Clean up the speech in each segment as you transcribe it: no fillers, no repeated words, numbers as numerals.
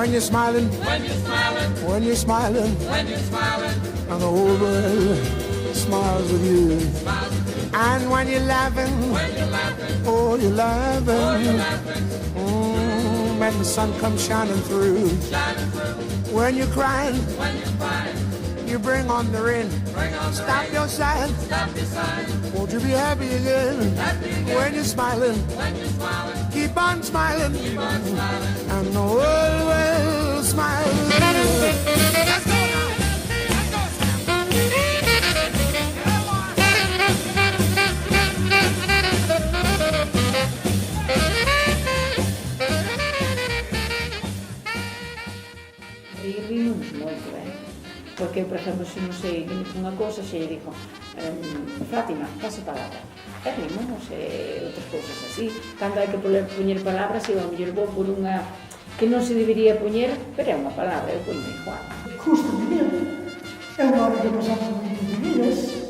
When you're smiling, when you're smiling, and the whole world smiles with you. And when you're laughing, oh, you're laughing. When the sun comes shining through. When you're crying, you bring on the rain. Stop your sighing. Won't you be happy again? When you're smiling, keep on smiling, and the world will smile with you. Let's go now. Rimos moito, porque, por exemplo, se non sei unha cousa, se lle digo Fátima, pasa palabra, e rimos outras cousas así. Cando hai que poñer palabras, eu a mellor vou por unha que non se debería poñer, pero é unha palabra, eu poño igual. Justo, é unha hora que pasamos momentos de vidas.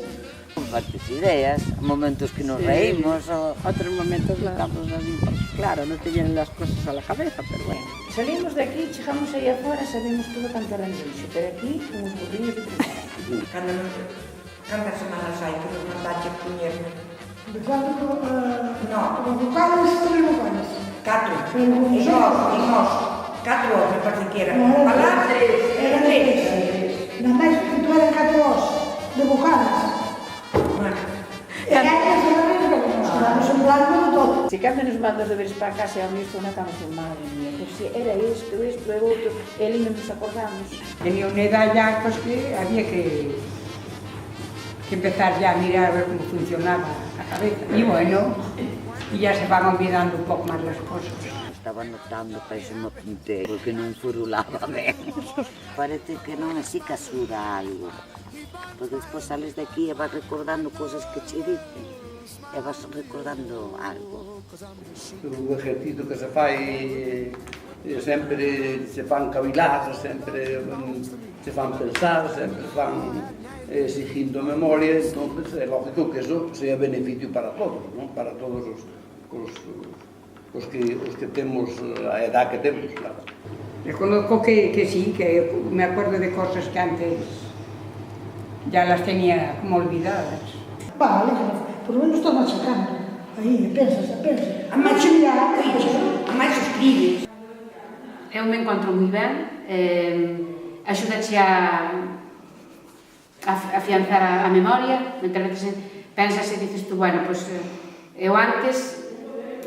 Fortes ideas, momentos que nos reímos, otros momentos que estamos así. Claro, no te vienen las cosas a la cabeza, pero bueno. Salimos de aquí, chegamos aí afuera, sabemos todo canto era lixo, pero aquí, uns burrillos de primera. Cantas semanas hai que nos mandache poñer? De cuatro, No. Como vocales, 3 vocales. 4. E nós. 4 me parece que era. Palabras? Era 3. Na máis que tú eran 4 os de vocales. E aí as horas nos quedamos en blanco de todo. Se cando nos mandan os deberes para casa, a mí isto non estamos en madre mía, pois si era isto, e outro, e ali non nos acordamos. Tenía unha edad ya, pues que había que empezar ya a mirar a ver cómo funcionaba la cabeza. Y bueno, y ya se van olvidando un poco más las cosas. Estaba notando que iso me apunté, porque non furulaba ben. Parece que non así casura algo. Porque despois sales de aquí e vas recordando cosas que che dicen. E vas recordando algo. O exercicio que se fai sempre se fan cavilar, sempre se fan pensar, sempre fan exigindo memoria, entonces é lógico que eso sea beneficio para todos, non? Para todos os que temos a edad que temos, claro. Reconozco que sí, que me acuerdo de cosas que antes ya las tenía como olvidadas. Vale, por lo menos estás machacando. Aí, pensas. A máis escribes. Eu me encontro moi ben, axúdache a afianzar a memoria, mentre que pensas e dices tú, bueno, pois eu antes,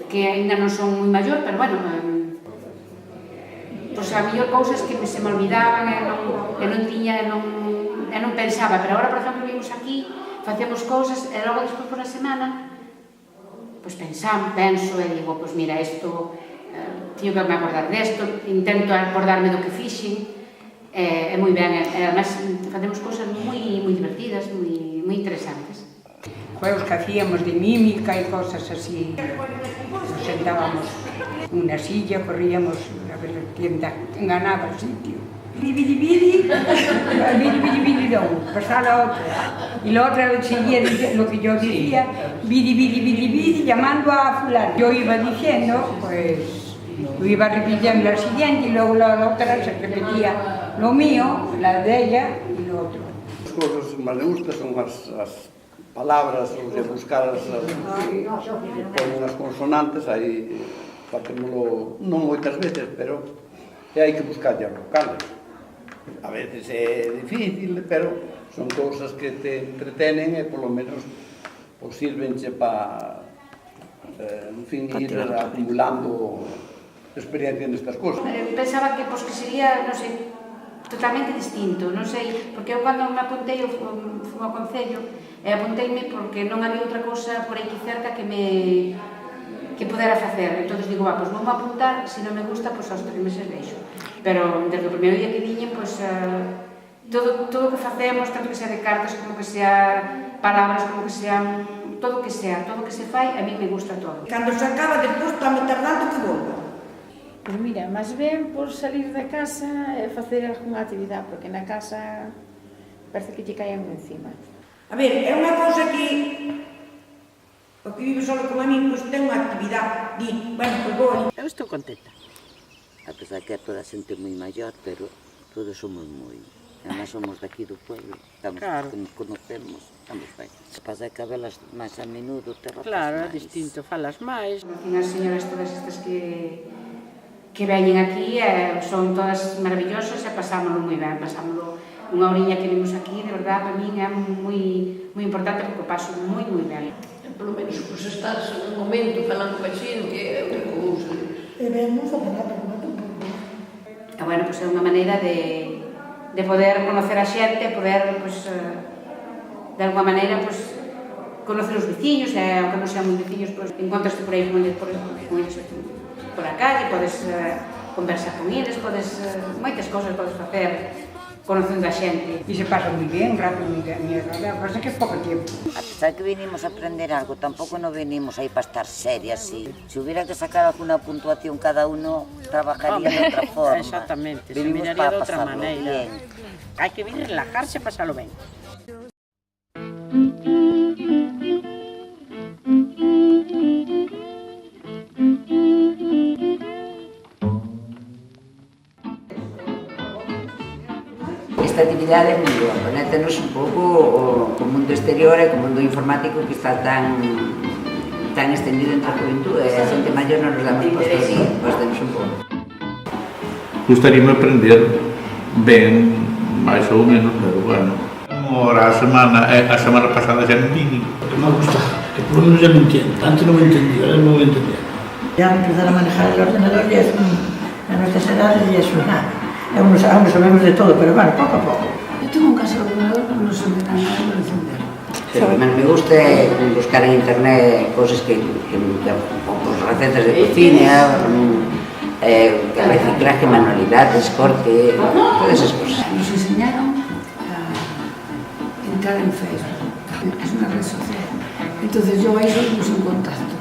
que ainda non son moi maior, pero bueno, pois a mellor cousas que se me olvidaban e non tiña, e non pensaba, pero agora, por exemplo, vimos aquí, facemos cousas e logo despois por a semana, pois penso e digo, pois mira, isto, teño que me acordar desto, intento acordarme do que fixen, é moi ben, e además facemos cousas moi divertidas, moi interesantes. Juegos que hacíamos de mímica y cosas así. Nos sentábamos en una silla, corríamos a ver quién ganaba el sitio. Bidi, pasaba la otra. Y la otra seguía lo que yo decía, bidi, llamando a fulano. Yo iba diciendo, pues, yo iba repitiendo la siguiente y luego la otra se repetía lo mío, la de ella y lo otro. As cousas máis me gustan son as palabras, ou de buscar ponen as consonantes, aí facémolo non moitas veces, pero hai que buscar as vocales. A veces é difícil, pero son cousas que te entretenen e polo menos sirvenche para, en fin, ir acumulando experiencia nestas cousas. Pensaba que sería, non sei, totalmente distinto, non sei, porque eu cando me apuntei, eu fui ao Concello, e apunteime porque non había outra cousa por aquí cerca que pudera facer. Entón digo, pois vou apuntar, se non me gusta, pois aos 3 meses deixo. Pero desde o primeiro día que viñen, pois todo o que facemos, tanto que sea de cartas, como que sea palabras, como que sean, todo o que se fai, a mí me gusta todo. Cando se acaba, despois, está tardando que volva. Pois mira, máis ben por salir da casa e facer algunha actividade, porque na casa parece que lle caen encima. A ver, é unha cousa que o que vive solo con amigos ten unha actividade, di, bueno, pois vou ali. Eu estou contenta. A pesar que é toda a xente moi maior, pero todos somos moi... Además somos daqui do pueblo, estamos, que nos conocemos, estamos ben. Se pasa que a velas máis a menudo te rapas máis. Claro, é distinto, falas máis. As señoras todas estas que veñen aquí son todas maravillosas e pasámoslo moi ben, pasámoslo unha horiña que vimos aquí, de verdad, para min é moi importante porque paso moi ben. Polo menos, pois, estar un momento falando con xente é outra cousa. E vemos a falar, pero non tampouco. E, bueno, pois é unha maneira de poder conocer a xente, poder, pois, de alguma maneira, pois, conocer os veciños, e aunque non sean moi veciños, pois, encontraste por aí con eles por a calle, podes conversar con eles, podes, moitas cosas podes facer conocendo a xente. E se pasa moi ben, rápido, moi ben, pasa que é pouco tempo. A pesar que vinimos a aprender algo, tampouco non venimos aí para estar serias, sí. Se hubiera que sacar alguna puntuación, cada uno trabajaría de outra forma. Exactamente, se Venimos miraría para de outra pasarlo maneira. bien. Hai que vir relajarse e pasalo ben. Esta actividade é moi boa, conéctanos un pouco co mundo exterior e co mundo informático que está tan extendido entre a juventud e a xente maior non nos damos postenos un pouco. Gustaríame aprender ben, máis ou menos, pero bueno. Ahora a semana pasada xa non vini. O que me gusta, que por lo menos ya me entiendo. Antes non me entendía, ahora non me entendía. Ya empezar a manejar el ordenador y a nuestras edades y eso, nada. Aún no sabemos de todo, pero bueno, poco a poco. Yo tengo en casa el ordenador, pero no sé de nada de encender. Lo que menos me gusta é buscar en internet cosas que recetas de cocina, reciclaje, manualidades, corte, todas esas cosas. Nos enseñaron a entrar en Facebook, es una red social. Entonces yo ahí seguimos en contacto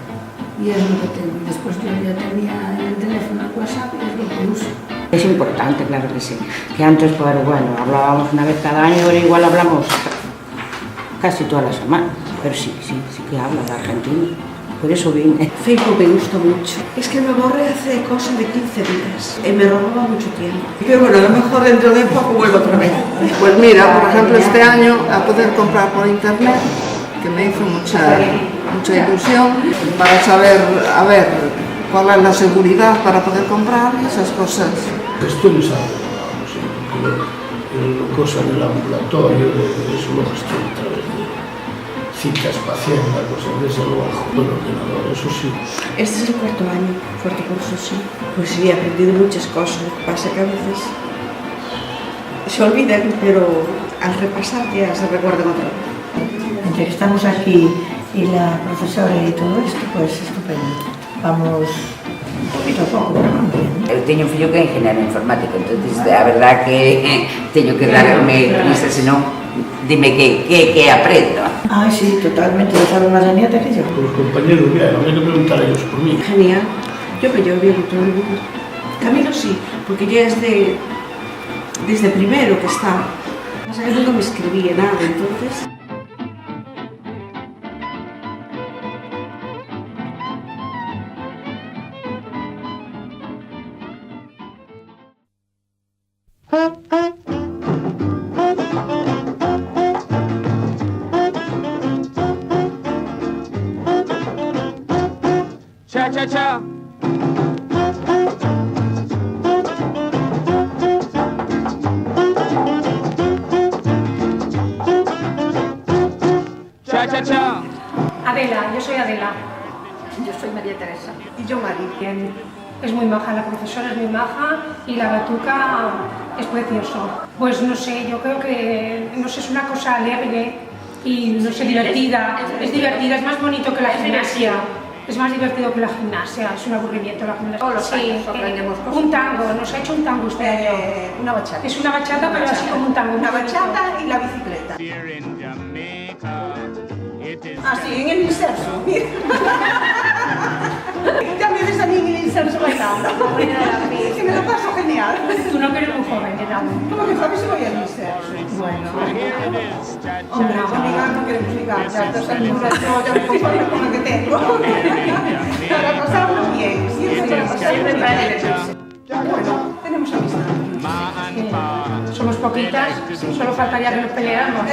y es lo que tengo. Después yo ya tenía en el teléfono el WhatsApp y es lo que uso. Es importante, claro que sí. Que antes, pues, bueno, hablábamos una vez cada año, ahora igual hablamos casi toda la semana. Pero sí que habla de Argentina. Por eso vine. Facebook me gusta mucho. Es que me borré hace cosa de 15 días. Me robaba mucho tiempo. Pero bueno, a lo mejor dentro de poco vuelvo otra vez. Pues mira, por ejemplo, este año a poder comprar por internet, que me hizo mucha ilusión, para saber, a ver, cuál es la seguridad para poder comprar esas cosas. Gestiones algo, sí, porque cosas del ambulatorio, eso lo gestiono a través de citas para Hacienda, cosas de eso lo bajo por ordenador, eso sí. Este es el cuarto año, cuarto curso, sí. Pues sí, he aprendido muchas cosas. Lo que pasa que a veces se olvidan, pero al repasar ya se recuerdan otra vez. Entre que estamos aquí y la profesora y todo esto, pues estupendo. Vamos poquito a pouco, non bien. Eu teño un fillo que é ingeniero informático, entonces a verdad que teño que darme prisa, senón dime que aprendo. Ah, sí, totalmente, yo sabe más la nieta que yo. Los compañeros, mira, habría que preguntar a ellos por mí. Genial. Yo me llevo bien con todo el mundo. Camilo sí, porque ya es desde primero que estaba. Pasa que nunca me escribía nada, entonces... Cha cha cha. Cha cha cha. Adela, yo soy Adela. Yo soy María Teresa. Y yo Mari. Es muy maja, la profesora es muy maja y la batuca es precioso. Pues no sé, yo creo que no sé, es una cosa alegre y no sé, divertida. Es divertida, es más bonito que la gimnasia. Es más divertido que la gimnasia, es un aburrimiento la gimnasia. Todos los años aprendemos cosas. Un tango, nos ha hecho un tango este año. Una bachata. Es una bachata, pero así como un tango. Una bachata y la bicicleta. Ah, sí, en el inserso, mira. Ya me ves a mí en el inserso bailando. Que me lo paso genial. Tú no eres muy joven, ¿qué tal? ¿Cómo que sabes si voy al inserso? Bueno. Hombre, ligar no queremos ligar, ya a estas alturas yo ya me conformo con lo que tengo. Para pasarlo bien, siempre para pasarlo bien. Bueno, tenemos amistad. Somos poquitas, solo faltaría que nos peleáramos.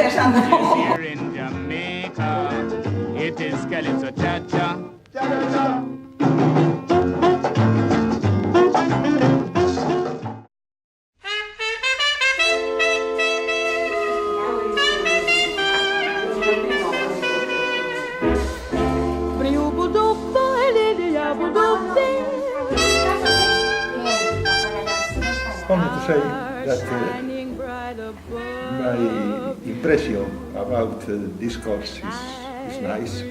Only to say that my impression about this course is nice.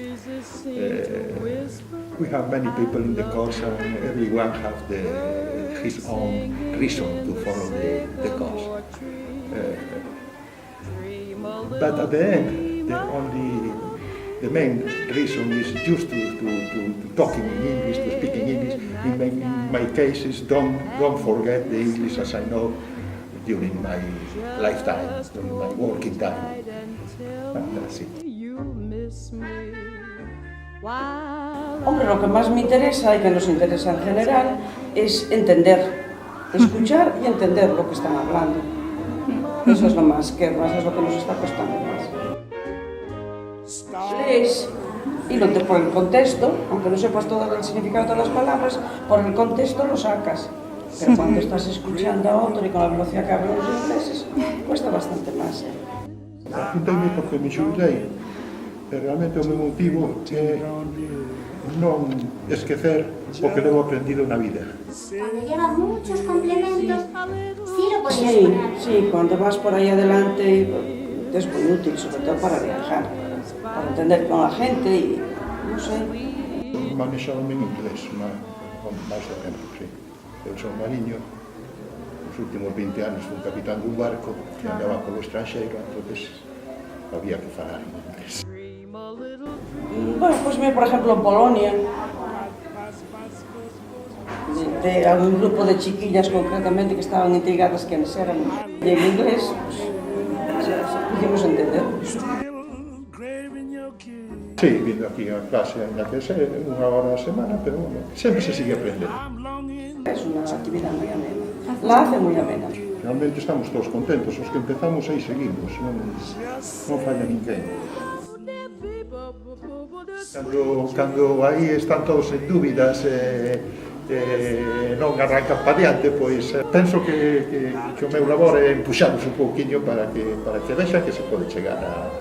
We have many people in the course and everyone has his own reason to follow the course. But at the end, the main reason is just to talking in English, to speaking English. In my case is don't forget the English as I know during my lifetime, during my working time. And that's it. Hombre, lo que más me interesa y que nos interesa en general es entender, escuchar y entender lo que están hablando. Eso es lo más que más es lo que nos está costando más. Lees y por el contexto, aunque no sepas todo el significado de todas las palabras, por el contexto lo sacas. Pero cuando estás escuchando a otro y con la velocidad que hablan los ingleses, cuesta bastante más. Apuntei-me porque me xulei, realmente o meu motivo é non esquecer o que levo aprendido na vida. Cuando lleva muchos complementos, sí lo podías parar. Sí, cuando vas por ahí adelante es muy útil, sobre todo para viajar, para entender con la gente y, no sé. Manexábame en inglés, máis o tempo, sí. Eu son mariño, os últimos 20 anos fui capitán dun barco que andaba polo estranxeiro, entonces había que falar en inglés. Bueno, pues mira, por ejemplo, en Polonia, de algún grupo de chiquillas concretamente que estaban intrigadas quiénes eran, y en inglés, pues, pudimos entender. Sí, vindo aquí a clase, ainda que sea unha hora a semana, pero bueno, sempre se sigue aprendendo. Es una actividad muy amena, la hace muy amena. Realmente estamos todos contentos, os que empezamos aí seguimos, non falla ninguén. Cando aí están todos en dúbidas non arrancan pa diante, pois penso que o meu labor é empuxarnos un pouquiño para que vexa que se pode chegar a